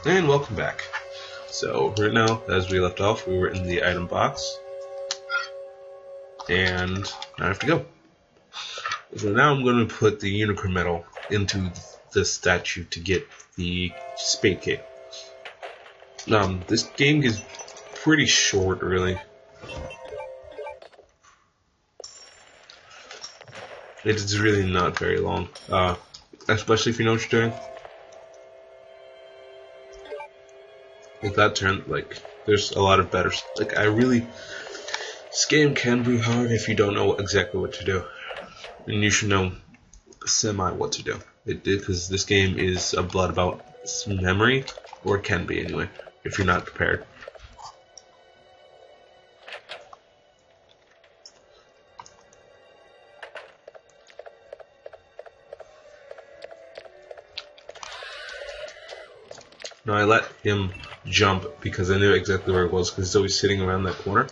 And welcome back. So right now, as we left off, we were in the item box, and now I have to go. So now I'm going to put the Unicron medal into the statue to get the Spade Key. This game is pretty short, really. It is really not very long, especially if you know what you're doing. Like that turn, there's a lot of better. This game can be hard if you don't know exactly what to do, and you should know semi what to do. Because this game is a lot about memory, or it can be anyway, if you're not prepared. Now I let him jump because I knew exactly where it was, because he's always sitting around that corner.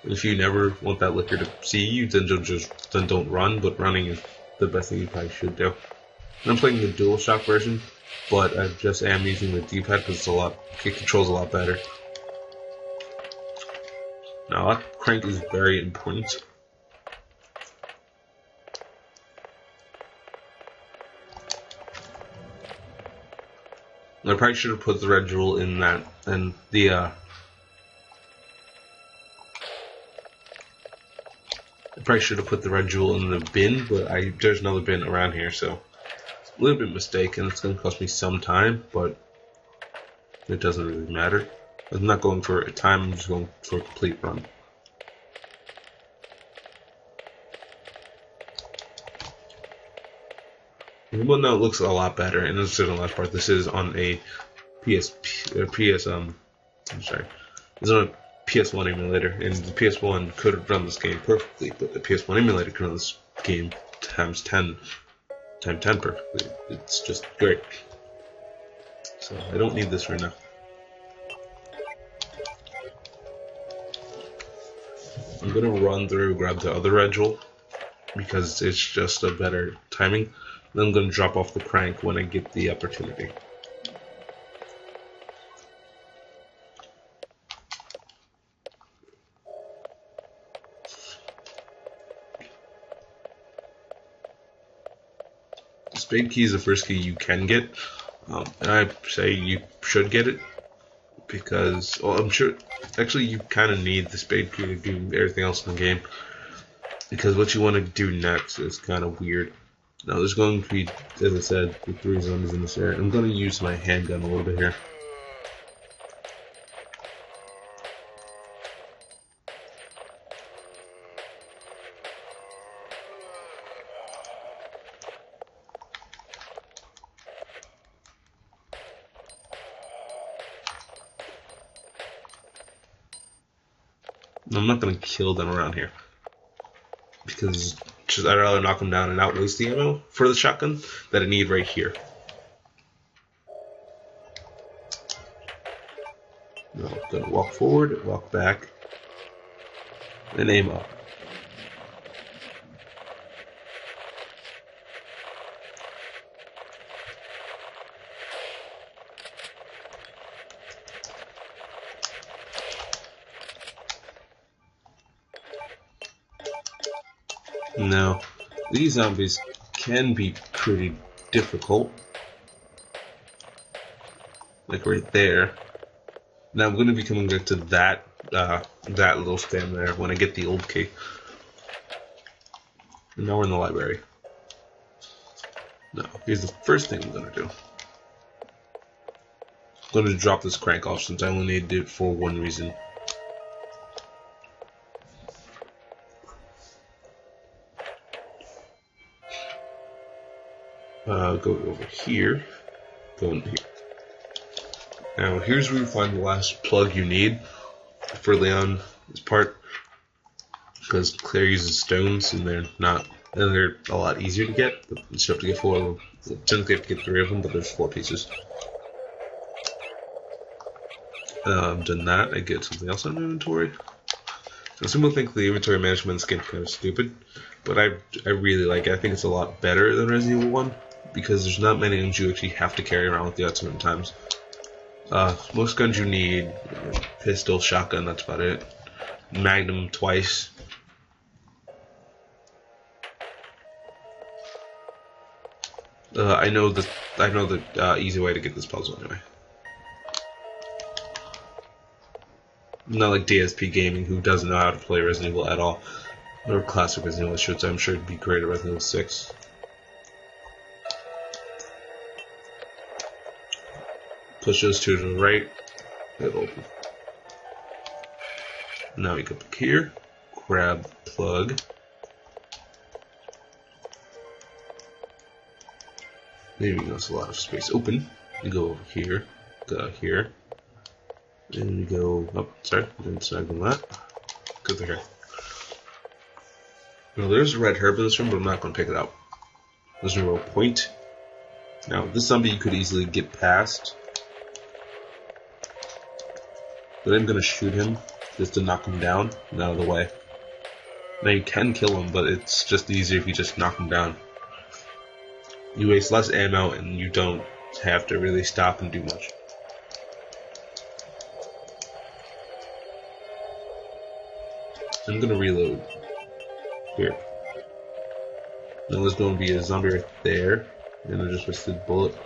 And if you never want that licker to see you, then don't run. But running is the best thing you probably should do. And I'm playing the DualShock version, but I just am using the D-pad because it controls a lot better. Now that crank is very important. I probably should have put the red jewel in that, and I probably should have put the red jewel in the bin, but there's another bin around here, so it's a little bit mistaken. It's going to cost me some time, but it doesn't really matter. I'm not going for a time, I'm just going for a complete run. Well, no, it looks a lot better, and this is the last part. This is on a it's on a PS1 emulator, and the PS1 could run this game perfectly, but the PS1 emulator can run this game times 10 perfectly. It's just great. So I don't need this right now. I'm gonna run through, grab the other red jewel, because it's just a better timing. Then I'm going to drop off the crank when I get the opportunity. The Spade Key is the first key you can get, and I say you should get it, because, well, I'm sure, actually you kind of need the Spade Key to do everything else in the game, because what you want to do next is kind of weird. Now there's going to be, as I said, the 3 zombies in this area. I'm going to use my handgun a little bit here. I'm not going to kill them around here, because I'd rather knock them down and outwaste the ammo for the shotgun that I need right here. Now I'm going to walk forward, walk back, and aim up. Now, these zombies can be pretty difficult, like right there. Now I'm going to be coming back to that little stand there when I get the old key. And now we're in the library. Now, here's the first thing I'm going to do. I'm going to drop this crank off since I only needed it for one reason. Go over here, go in here. Now here's where you find the last plug you need for Leon's part, because Claire uses stones and they're a lot easier to get, but you still have to get 4 of them. Technically you have to get 3 of them, but there's 4 pieces. I've done that, I get something else on my inventory. So some people think the inventory management in this game is kind of stupid, but I really like it. I think it's a lot better than Resident Evil 1, because there's not many things you actually have to carry around with you at certain times. Most guns you need: pistol, shotgun. That's about it. Magnum twice. I know the easy way to get this puzzle anyway. Not like DSP Gaming, who doesn't know how to play Resident Evil at all, or classic Resident Evil, I should say. I'm sure it'd be great at Resident Evil 6. Push those two to the right. It'll open. Now we go back here. Grab the plug. Maybe there's a lot of space open. We go over here. Go here. And we go up. Sorry, didn't snag on that. Go through here. Now there's a red herb in this room, but I'm not going to pick it out. There's no real point. Now this zombie you could easily get past, but I'm going to shoot him just to knock him down and out of the way. Now you can kill him, but it's just easier if you just knock him down. You waste less ammo and you don't have to really stop and do much. I'm gonna reload here. Now there's going to be a zombie right there, and I just wasted a bullet.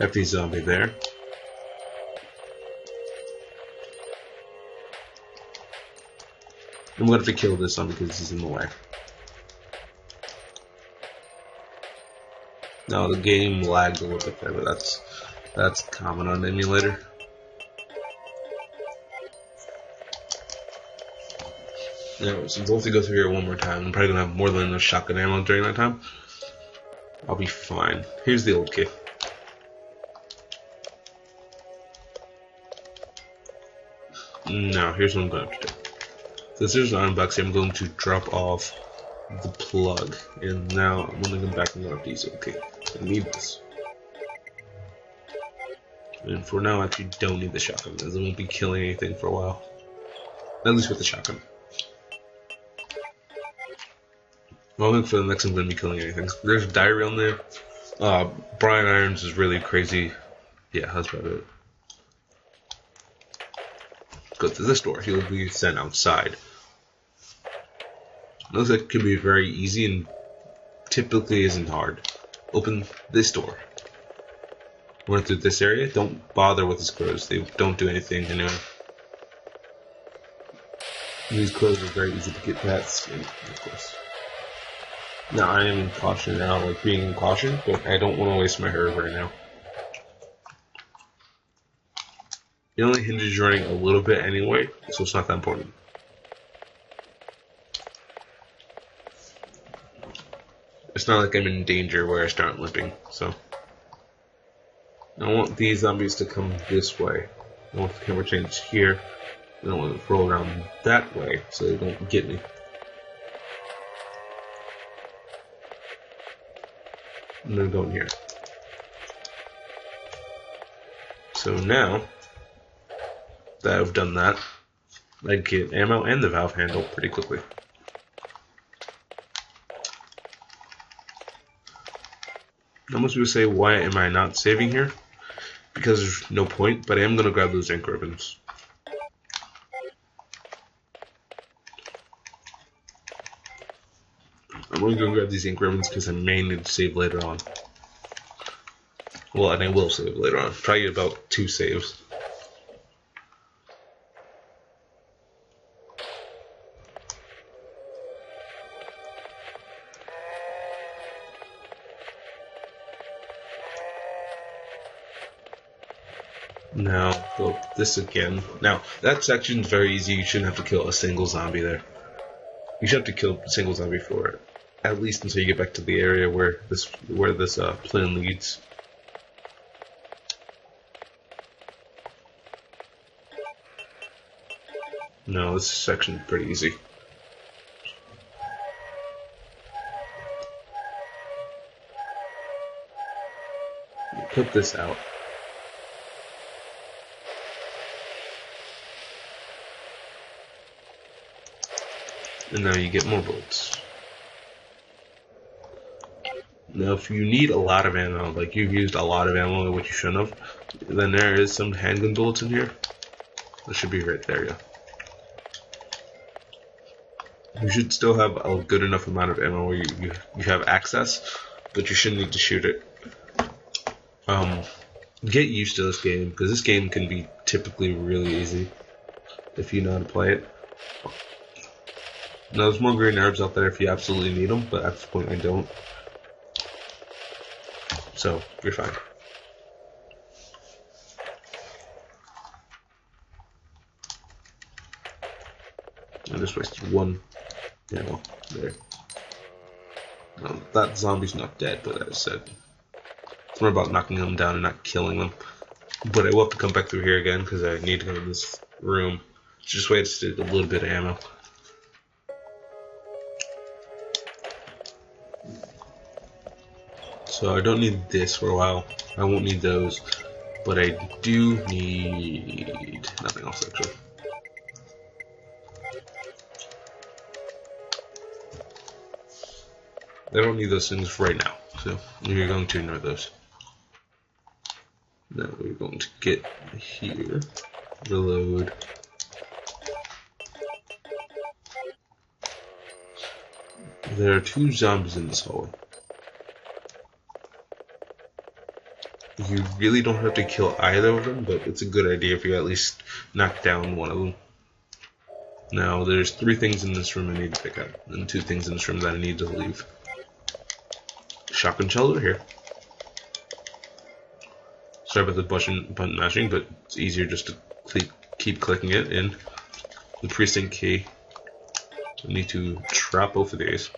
Empty zombie there. I'm gonna have to kill this zombie because he's in the way. Now the game lagged a little bit there, but that's common on emulator. Now, so we'll have to go through here one more time. I'm probably gonna have more than enough shotgun ammo during that time. I'll be fine. Here's the old key. Now, here's what I'm going to do. Since there's an unboxing, I'm going to drop off the plug. And now I'm going to come back and grab these. Okay, I need this. And for now, I actually don't need the shotgun, as I won't be killing anything for a while. At least with the shotgun. Well, I think for the next I'm going to be killing anything. There's a diary on there. Brian Irons is really crazy. Yeah, that's about it. Go to this door. He'll be sent outside. Looks like it can be very easy and typically isn't hard. Open this door. Run through this area. Don't bother with his clothes. They don't do anything anyway. These clothes are very easy to get past, of course. Now I am in caution now, like being in caution, but I don't want to waste my herb right now. It only hinders you running a little bit anyway, so it's not that important. It's not like I'm in danger where I start limping, so. I want these zombies to come this way. I want the camera change here. I don't want to roll around that way so they don't get me. I'm gonna go in here. So now that I've done that, I get ammo and the valve handle pretty quickly. Now most people say, why am I not saving here? Because there's no point, but I am gonna grab those ink ribbons. I'm only going to grab these ink ribbons because I may need to save later on. Well, and I will save later on. Probably about 2 saves. Now, go this again. Now, that section's very easy. You shouldn't have to kill a single zombie there. You should have to kill a single zombie for it. At least until you get back to the area where this plan leads. No, this section's pretty easy. You put this out. And now you get more bullets. And Now, if you need a lot of ammo, like you've used a lot of ammo, which you shouldn't have, then there is some handgun bullets in here. That should be right there, yeah. You should still have a good enough amount of ammo where you have access, but you shouldn't need to shoot it. Get used to this game, because this game can be typically really easy if you know how to play it. Now, there's more green herbs out there if you absolutely need them, but at this point I don't. So, you're fine. I just wasted one ammo there. That zombie's not dead, but as I said, it's more about knocking them down and not killing them. But I will have to come back through here again because I need to go to this room. So just wasted a little bit of ammo. So I don't need this for a while. I won't need those, but I do need nothing else actually. I don't need those things right now, so we're going to ignore those. Now we're going to get here, reload. There are 2 zombies in this hallway. You really don't have to kill either of them, but it's a good idea if you at least knock down one of them. Now, there's 3 things in this room I need to pick up, and 2 things in this room that I need to leave. Shotgun shell over here. Sorry about the button mashing, but it's easier just to keep clicking it in. The precinct key. I need to trap both of these.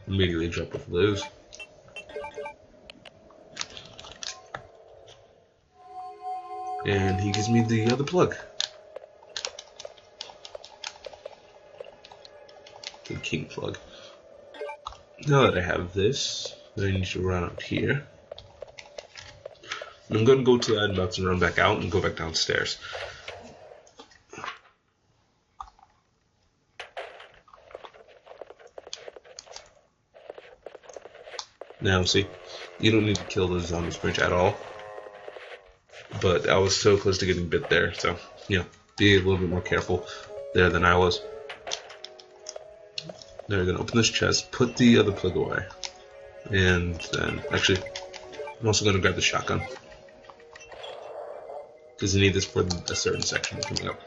Immediately drop both of those. And he gives me the other plug. The king plug. Now that I have this, I need to run out here. I'm going to go to the admins and run back out and go back downstairs. Now, see, you don't need to kill those zombies much at all. But I was so close to getting bit there, so, you know, be a little bit more careful there than I was. Now we're going to open this chest, put the other plug away, and then, actually, I'm also going to grab the shotgun. Because I need this for a certain section coming up.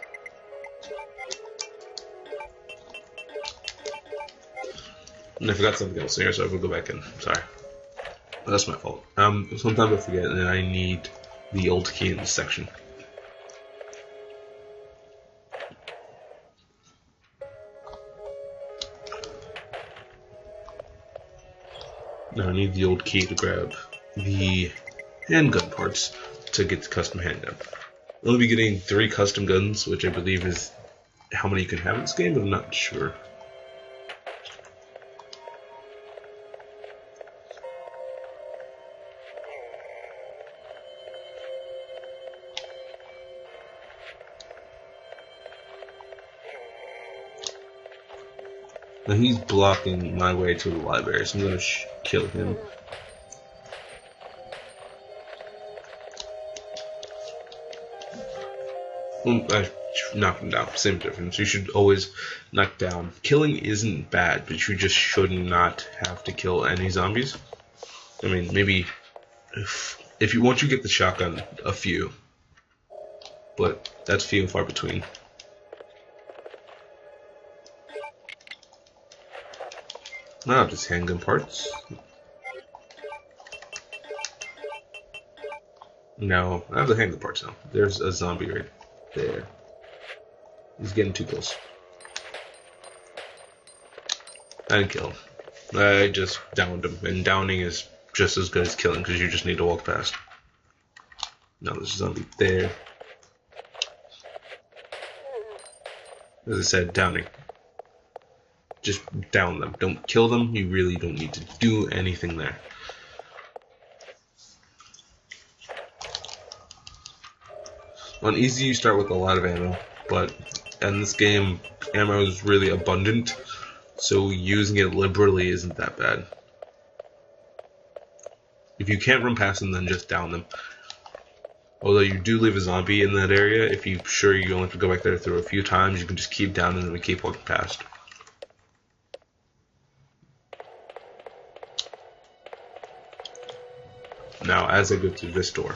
And I forgot something else here, so I will go back in. Sorry. That's my fault. Sometimes I forget, and I need the old key in this section. Now I need the old key to grab the handgun parts to get the custom handgun. I'll only be getting 3 custom guns, which I believe is how many you can have in this game, but I'm not sure. Now he's blocking my way to the library, so I'm going to kill him. I knocked him down. Same difference. You should always knock down. Killing isn't bad, but you just should not have to kill any zombies. I mean, maybe if you once you get the shotgun, a few, but that's few and far between. Now just handgun parts. No, I have the handgun parts now. There's a zombie right there. He's getting too close. I didn't kill him. I just downed him, and downing is just as good as killing because you just need to walk past. Now there's a zombie there. As I said, downing. Just down them. Don't kill them. You really don't need to do anything there. On easy, you start with a lot of ammo, but And this game, ammo is really abundant, so using it liberally isn't that bad. If you can't run past them, then just down them. Although you do leave a zombie in that area, if you're sure you only have to go back there through a few times, you can just keep downing them and keep walking past. Now, as I go through this door,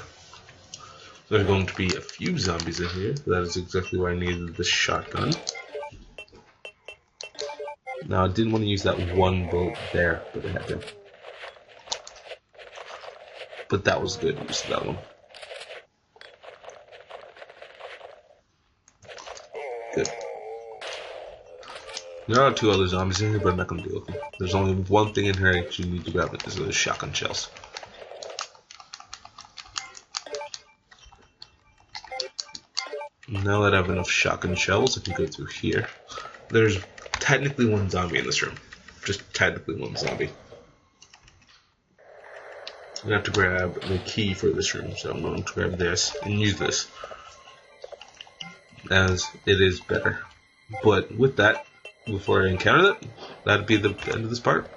there are going to be a few zombies in here. That is exactly why I needed this shotgun. Now, I didn't want to use that one bullet there, but I had to. But that was good use of that one. Good. There are two other zombies in here, but I'm not going to deal with them. There's only one thing in here I actually need to grab, and this is the shotgun shells. Now that I have enough shotgun shells, I can go through here. There's technically one zombie in this room. Just technically one zombie. I'm going to have to grab the key for this room, so I'm going to grab this and use this, as it is better. But with that, before I encounter that, that'd be the end of this part.